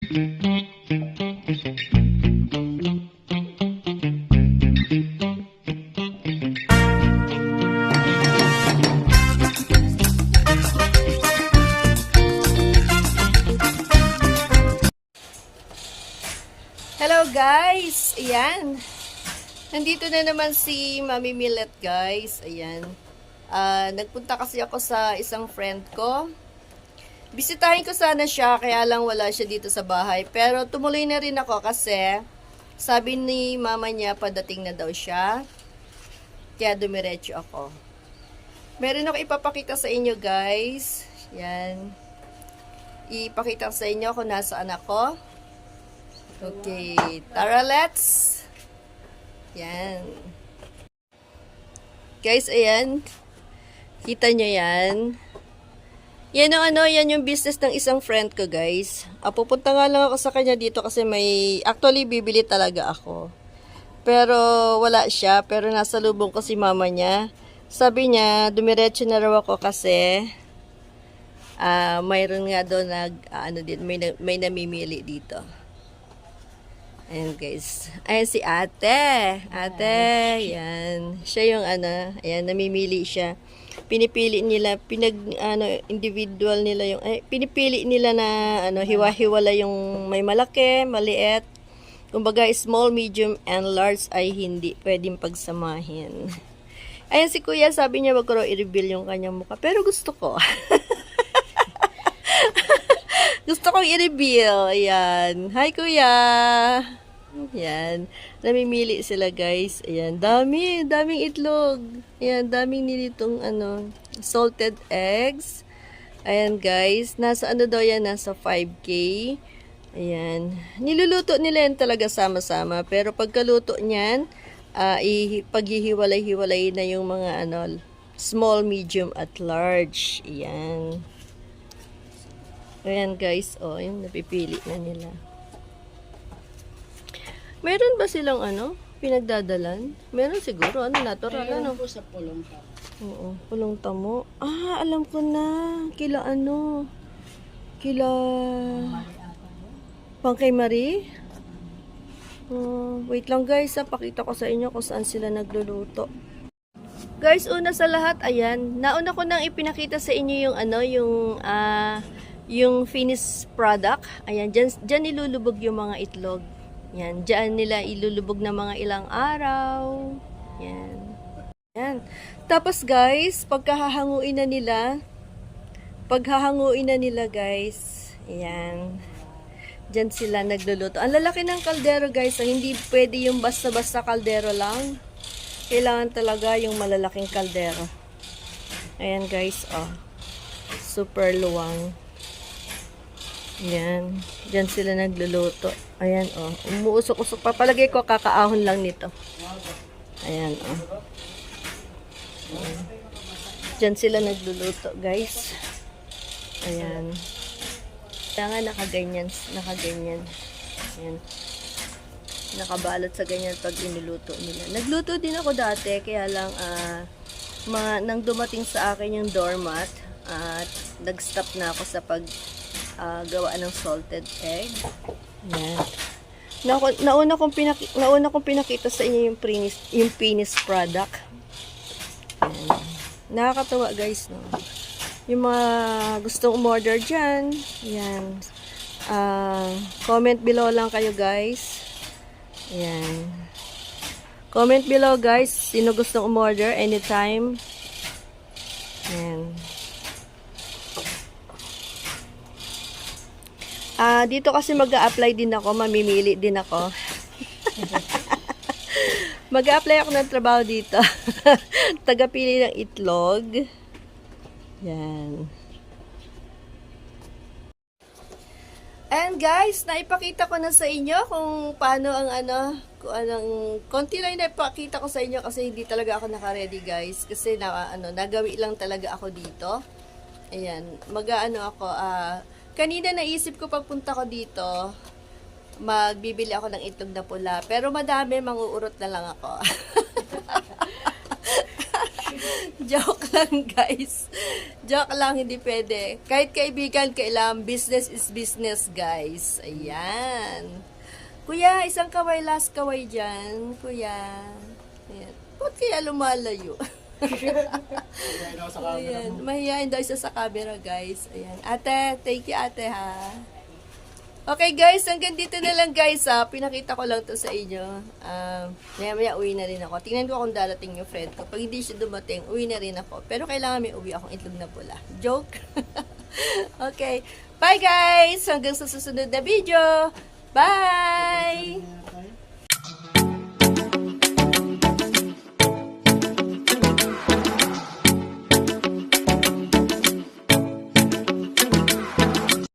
Hello guys! Ayan. Nandito na naman si Mami Millet guys. Ayan. Nagpunta kasi ako sa isang friend ko. Bisitahin ko sana siya, kaya lang wala siya dito sa bahay. Pero tumuloy na rin ako kasi sabi ni mama niya padating na daw siya. Kaya dumiretso ako. Meron ako ipapakita sa inyo guys. Ayan. Ipakita sa inyo kung nasaan ako. Okay, tara let's. Yan. Guys, ayan. Kita nyo yan. Yan yung yan yung business ng isang friend ko, guys. Pupunta nga lang ako sa kanya dito kasi actually bibili talaga ako. Pero wala siya, pero nasa lubong ko si mama niya. Sabi niya, dumiretso na raw ako kasi mayroon nga doon may namimili dito. Ayan guys. Ayan si ate. Ate, yan. Siya yung ayan, namimili siya. Pinipili nila, individual nila yung, pinipili nila na, hiwa-hiwala yung may malaki, maliit. Kumbaga, small, medium, and large ay hindi pwedeng pagsamahin. Ayan si kuya, sabi niya wag ko raw i-reveal yung kanyang mukha. Pero gusto ko. Gusto kong i-reveal. Ayan. Hi, kuya. Ayan. Namimili sila, guys. Ayan. Daming itlog. Ayan. Daming nilitong, salted eggs. Ayan, guys. Nasa daw yan? Nasa 5K. Ayan. Niluluto nila yan talaga sama-sama. Pero pagkaluto niyan, paghihiwalay-hiwalay na yung mga, small, medium, at large. Ayan. Ayan guys, yung napipili na nila. Meron ba silang pinagdadalan? Meron siguro, natural, Meron po sa pulong tamo. Oo, pulong tamo. Alam ko na. Kila Pangkay Marie? Wait lang guys, pakita ko sa inyo kung saan sila nagluluto. Guys, una sa lahat, ayan, nauna ko nang ipinakita sa inyo yung finished product. Ayan, dyan nilulubog yung mga itlog. Yan, dyan nila ilulubog na mga ilang araw. Yan. Yan. Tapos guys, paghahanguin na nila guys, ayan, dyan sila nagluluto. Ang lalaki ng kaldero guys, hindi pwede yung basta-basta kaldero lang. Kailangan talaga yung malalaking kaldero. Ayan guys, super luwang. Ayan. Diyan sila nagluluto. Ayan, umuusok-usok pa. Palagay ko, kakaahon lang nito. Ayan, Ayan. Diyan sila nagluluto, guys. Ayan. Kaya nga, nakaganyan. Ayan. Nakabalot sa ganyan pag inuluto nila. Nagluto din ako dati, kaya lang, nang dumating sa akin yung doormat, at nag-stop na ako sa gawa ng salted egg. Yan. Nauna kong pinakita sa inyo yung finished product. Yan. Nakakatawa guys, no? Yung mga gustong umorder dyan, yan. Comment below lang kayo guys. Yan. Comment below guys, sino gustong umorder anytime. Yan. Dito kasi mag-a-apply din ako, mamimili din ako. Mag-a-apply ako ng trabaho dito. Tagapili ng itlog. Yan. And guys, naipakita ko na sa inyo kung paano konti lang naipakita ko sa inyo kasi hindi talaga ako naka-ready guys. Kasi nagawi lang talaga ako dito. Ayan, kanina naisip ko pagpunta ko dito, magbibili ako ng itlog na pula. Pero madami, manguurot na lang ako. Joke lang, guys. Joke lang, hindi pwede. Kahit kaibigan, kailangan business is business, guys. Ayan. Kuya, isang kaway, last kaway dyan. Kuya. Ayan. Ba't kaya lumalayo? Ayan. Mahihayin daw isa sa camera, guys. Ayan. Ate, thank you, ate, ha. Okay, guys. Hanggang dito na lang, guys, ha. Pinakita ko lang to sa inyo. Maya-maya uwi na rin ako. Tingnan ko kung darating yung friend ko. Pag hindi siya dumating, uwi na rin ako. Pero kailangan may uwi akong itlog na pula. Joke? Okay. Bye, guys. Hanggang sa susunod na video. Bye!